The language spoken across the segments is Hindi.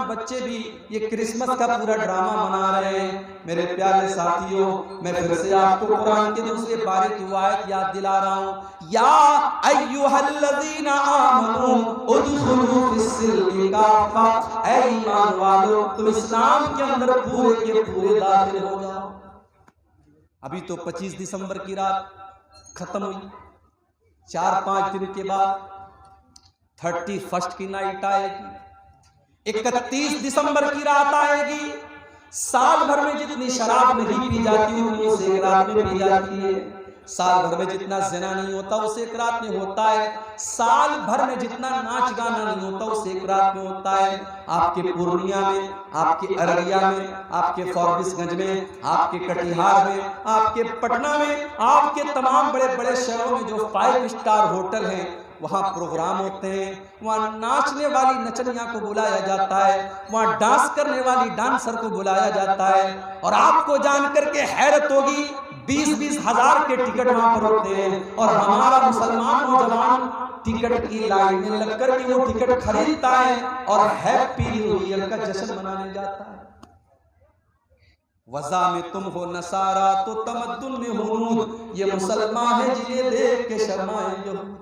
बच्चे भी ये क्रिसमस का पूरा ड्रामा मना रहे हैं। मेरे प्यारे साथियों, मैं फिर से आपको कुरान के दूसरे पारे की आयत याद दिला रहा हूँ, या अय्युहल्लज़ीना आमनू उदखुलू फिस्सिल्मी काफ़ा, ऐ ईमान वालों तुम इस्लाम के अंदर पूरे के पूरे दाखिल हो जाओ। अभी तो 25 दिसंबर की रात खत्म हुई, 4-5 दिन के बाद 31 की नाइट आएगी, 31 दिसंबर की रात आएगी। साल भर में जितनी शराब नहीं पी जाती उतनी उसे एक रात में पी जाती है। साल भर में जितना ज़िना नहीं होता उसे एक रात में होता है। साल भर में जितना नाच गाना नहीं होता उसे एक रात में होता है। आपके पूर्णिया में, आपके अररिया में, आपके फॉरबिसगंज में, आपके कटिहार में, आपके पटना में, आपके तमाम बड़े बड़े शहरों में जो 5 स्टार होटल हैं वहाँ प्रोग्राम होते हैं। वहाँ नाचने वाली नचनिया को बुलाया जाता है, वहाँ डांस करने वाली डांसर को बुलाया जाता है। और आपको जान करके हैरत होगी, 20-20 हजार के टिकट वहाँ पर होते हैं। और हमारा मुसलमान नौजवान टिकट की लाइन में लगकर के वो टिकट खरीदता है और हैप्पी न्यू ईयर का जश्न मनाने जाता है। वज़ा में तुम हो नसारा तो तमद्दुन में हुनूद, ये मुसलमान है जिन्हें देख के शर्माए यहूद।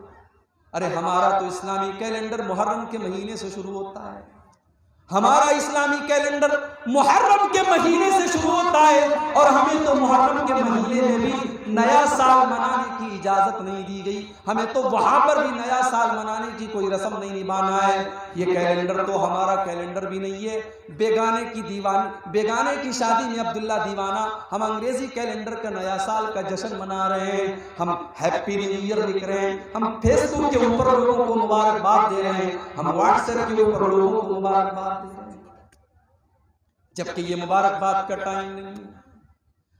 अरे हमारा तो इस्लामी कैलेंडर मुहर्रम के महीने से शुरू होता है। हमारा इस्लामी कैलेंडर मुहर्रम के महीने से शुरू होता है और हमें तो मुहर्रम के महीने में भी नया साल मनाने की इजाजत नहीं दी गई। हमें तो वहां पर भी नया साल मनाने की कोई रस्म नहीं निभाना है। ये कैलेंडर तो हमारा कैलेंडर भी नहीं है। बेगाने की शादी में अब्दुल्ला दीवाना, हम अंग्रेजी कैलेंडर का नया साल का जश्न मना रहे हैं। हम हैप्पी न्यू ईयर लिख रहे हैं, हम फेसबुक के ऊपर लोगों को मुबारकबाद दे रहे हैं, हम व्हाट्सएप के ऊपर लोगों को मुबारकबाद दे रहे हैं, जबकि ये मुबारकबाद का टाइम नहीं है।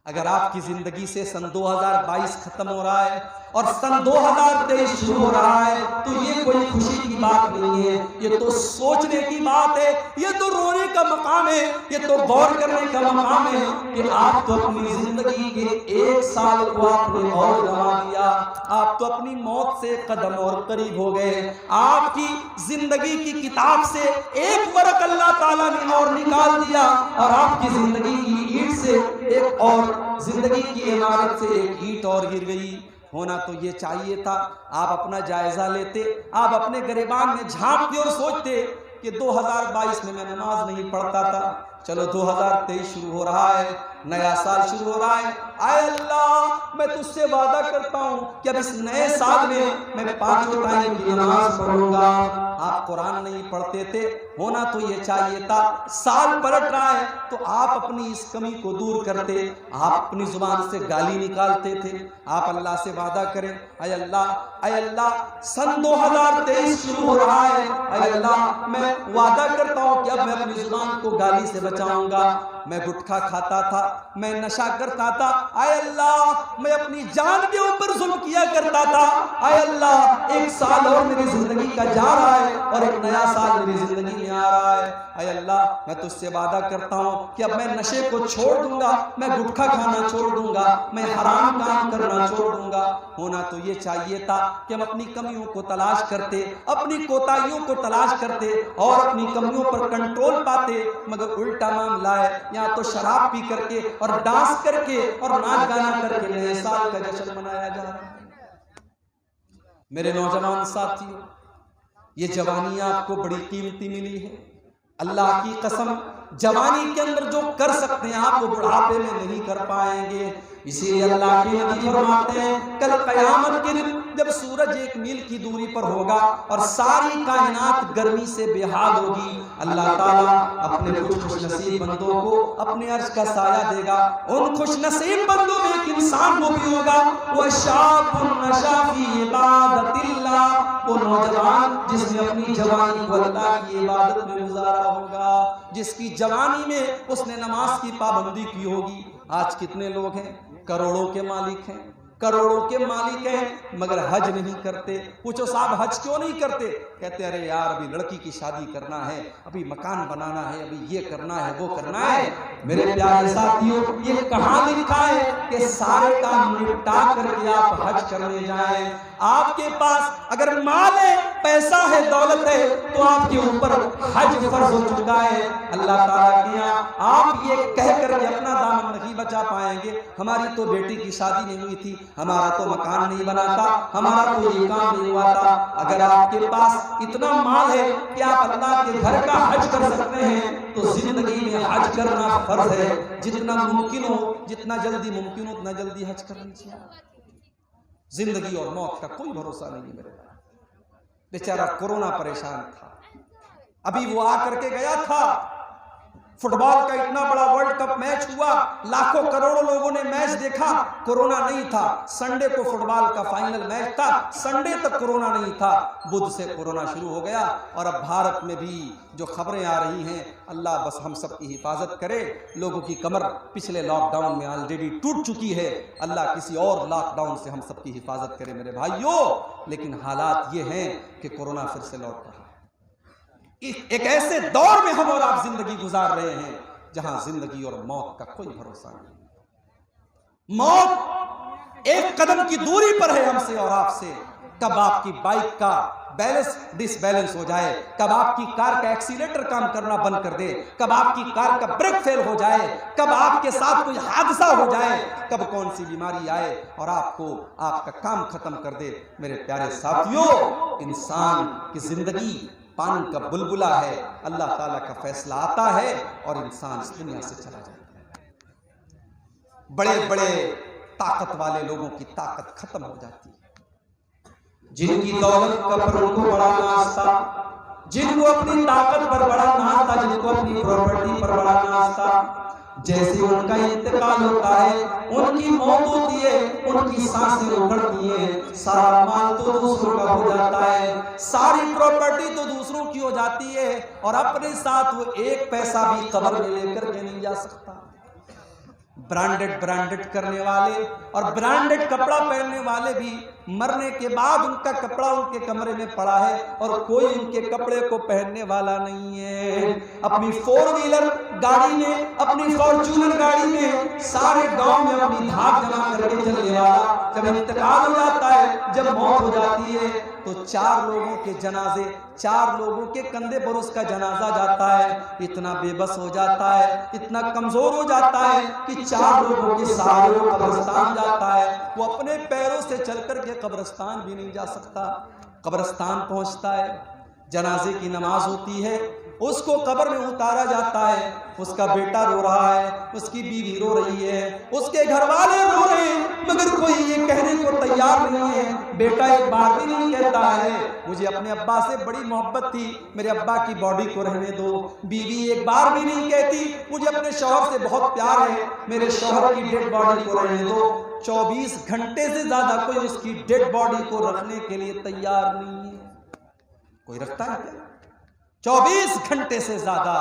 अगर आपकी जिंदगी से सन 2022 खत्म हो रहा है और सन 2023 शुरू हो रहा है तो ये कोई खुशी की बात नहीं है, ये तो सोचने की बात है, ये तो रोने का मकाम है, ये तो गौर करने का मकाम है कि आप तो अपनी जिंदगी के 1 साल को आपने और गंवा दिया। आप तो अपनी मौत से कदम और करीब हो गए। आपकी जिंदगी की किताब से एक वर्क अल्लाह ताला ने और निकाल दिया और आपकी जिंदगी की ईंट से एक और, जिंदगी की इमारत से एक ईंट और गिर गई। होना तो ये चाहिए था, आप अपना जायजा लेते, आप अपने गिरबान में झांकते और सोचते कि 2022 में मैं नमाज नहीं पढ़ता था, चलो 2023 शुरू हो रहा है, नया साल शुरू हो रहा है। आय अल्लाह, मैं तुझसे वादा करता हूँ कि अब इस नए साल में मैं 5 टाइम की नमाज पढ़ूंगा। आप कुरान नहीं पढ़ते थे, होना तो ये चाहिए था, साल पलट रहा है तो आप अपनी इस कमी को दूर करते, आप अपनी जुबान से गाली निकालते थे। आप अल्लाह से वादा करें, आय अल्लाह सन 2023 शुरू हो रहा है, आय अल्लाह मैं वादा करता हूँ कि अब मैं अपनी जुबान को गाली से बचाऊंगा। मैं गुटखा खाता था, मैं नशा करता था, आय अल्लाह मैं अपनी जान के ऊपर जुल्म किया करता था, आय अल्लाह 1 साल और मेरी जिंदगी का जा रहा है और एक नया साल मेरी जिंदगी में आ रहा है। आय अल्लाह मैं तुझसे वादा करता हूँ कि अब मैं नशे को छोड़ दूंगा, मैं गुटखा खाना छोड़ दूंगा, मैं हराम काम करना छोड़ दूंगा। होना तो ये चाहिए था कि हम अपनी कमियों को तलाश करते, अपनी कोताहियों को तलाश करते और अपनी कमियों पर कंट्रोल पाते, मगर उल्टा मामला है। यहाँ तो शराब पी करके और डांस करके और नाच गाना करके नए साल का जश्न मनाया जा रहा है। मेरे नौजवान साथियों, ये जवानी आपको बड़ी कीमती मिली है। अल्लाह की कसम, जवानी के अंदर जो कर सकते हैं आप वो बुढ़ापे में नहीं कर पाएंगे। इसीलिए अल्लाह के नबी फरमाते हैं, कल कयामत के दिन जब सूरज 1 मील की दूरी पर होगा और सारी कायनात गर्मी से बेहाल होगी, अल्लाह ताला अपने कुछ खुशनसीब बंदों को अपने अर्श का साया देगा। उन खुशनसीब बंदों में एक इंसान वो भी होगा, वह शाबुन नशा फी इबादतिल्लाह, वो नौजवान जिसने अपनी जवानी को अल्लाह की इबादत में गुजारा होगा, जिसकी जवानी में उसने नमाज की पाबंदी की होगी। आज कितने लोग हैं, करोड़ों के मालिक हैं, करोड़ों के मालिक हैं, मगर हज नहीं करते। पूछो साहब हज क्यों नहीं करते? कहते अरे यार अभी लड़की की शादी करना है, अभी मकान बनाना है, अभी ये करना है, वो करना है। मेरे प्यारे साथियों, ये कहाँ लिखा है कि सारे काम निपटा करके आप हज करने जाएं? आपके पास अगर माल है पैसा है, दौलत है, तो आपके ऊपर हज फर्ज हो चुका है। अल्लाह ताला के यहाँ आप ये कह करके अपना दामन नहीं बचा पाएंगे, हमारी तो बेटी की शादी नहीं हुई थी, हमारा तो मकान नहीं बना था, हमारा तो ये काम नहीं हुआ था। अगर आपके पास इतना माल है कि आप अल्लाह के घर का हज कर सकते हैं, तो जिंदगी में हज करना फर्ज है। जितना मुमकिन हो, जितना जल्दी मुमकिन हो, उतना जल्दी हज कर लीजिए। जिंदगी और मौत का कोई भरोसा नहीं है मेरे भाई। बेचारा कोरोना परेशान था, अभी वो आकर के गया था। फुटबॉल का इतना बड़ा वर्ल्ड कप मैच हुआ, लाखों करोड़ों लोगों ने मैच देखा, कोरोना नहीं था। संडे को फुटबॉल का फाइनल मैच था, संडे तक कोरोना नहीं था, बुध से कोरोना शुरू हो गया। और अब भारत में भी जो खबरें आ रही हैं, अल्लाह बस हम सब की हिफाजत करे। लोगों की कमर पिछले लॉकडाउन में ऑलरेडी टूट चुकी है, अल्लाह किसी और लॉकडाउन से हम सब की हिफाजत करे मेरे भाइयों। लेकिन हालात ये हैं कि कोरोना फिर से लौट रहा है। एक ऐसे दौर में हम और आप जिंदगी गुजार रहे हैं जहां जिंदगी और मौत का कोई भरोसा नहीं। मौत एक कदम की दूरी पर है हमसे और आपसे। कब आपकी बाइक का बैलेंस डिसबैलेंस हो जाए, कब आपकी कार का एक्सीलेटर काम करना बंद कर दे, कब आपकी कार का ब्रेक फेल हो जाए, कब आपके साथ कोई हादसा हो जाए, कब कौन सी बीमारी आए और आपको आपका काम खत्म कर दे। मेरे प्यारे साथियों, इंसान की जिंदगी पानी का बुलबुला है, अल्लाह ताला का फैसला आता है और इंसान इस दुनिया से चला जाता है। बड़े बड़े ताकत वाले लोगों की ताकत खत्म हो जाती है। जिनकी दौलत का पर उनको बड़ा नाज था, जिनको अपनी ताकत पर बड़ा नाज था, जिनको अपनी प्रॉपर्टी पर बड़ा नाज था, जैसे उनका इंतकाल होता है, उनकी मौत होती है, उनकी सांसें उखड़ती हैं, सारा माल तो दूसरों का हो जाता है, सारी प्रॉपर्टी तो दूसरों की हो जाती है, और अपने साथ वो एक पैसा भी कब्र में लेकर के नहीं जा सकता। ब्रांडेड करने वाले और ब्रांडेड कपड़ा पहनने वाले भी मरने के बाद उनका कपड़ा उनके कमरे में पड़ा है और कोई उनके कपड़े को पहनने वाला नहीं है। अपनी 4 व्हीलर गाड़ी में, अपनी फॉर्च्यूनर गाड़ी में सारे गांव में अपनी धाक जमा करके चलने वाला जब इंतकाल हो जाता है, जब मौत हो जाती है, तो 4 लोगों के जनाजे, 4 लोगों के कंधे पर उसका जनाजा जाता है। इतना बेबस हो जाता है, इतना कमजोर हो जाता है कि 4 लोगों के सहारे वो कब्रिस्तान जाता है। वो अपने पैरों से चल करके कब्रिस्तान भी नहीं जा सकता। कब्रिस्तान पहुंचता है, जनाजे की नमाज होती है, उसको कब्र में उतारा जाता है। उसका बेटा रो रहा है, उसकी बीवी रो रही है, उसके घर वाले रो रहे हैं, मगर कोई ये कहने को तैयार नहीं है। बेटा एक बार भी नहीं कहता है मुझे अपने अब्बा से बड़ी मोहब्बत थी, मेरे अब्बा की बॉडी को रहने दो। बीवी एक बार भी नहीं कहती मुझे अपने शौहर से बहुत प्यार है, मेरे शौहर की डेड बॉडी को रहने दो। 24 घंटे से ज्यादा कोई उसकी डेड बॉडी को रखने के लिए तैयार नहीं है। कोई रखता है क्या? 24 घंटे से ज्यादा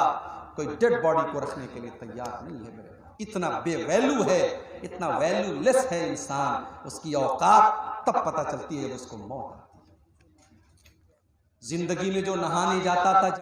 कोई डेड बॉडी को रखने के लिए तैयार नहीं है मेरे। इतना बेवैल्यू है, इतना वैल्यूलेस है इंसान, उसकी औकात तब पता चलती है जब उसको मौत आती है। जिंदगी में जो नहाने जाता था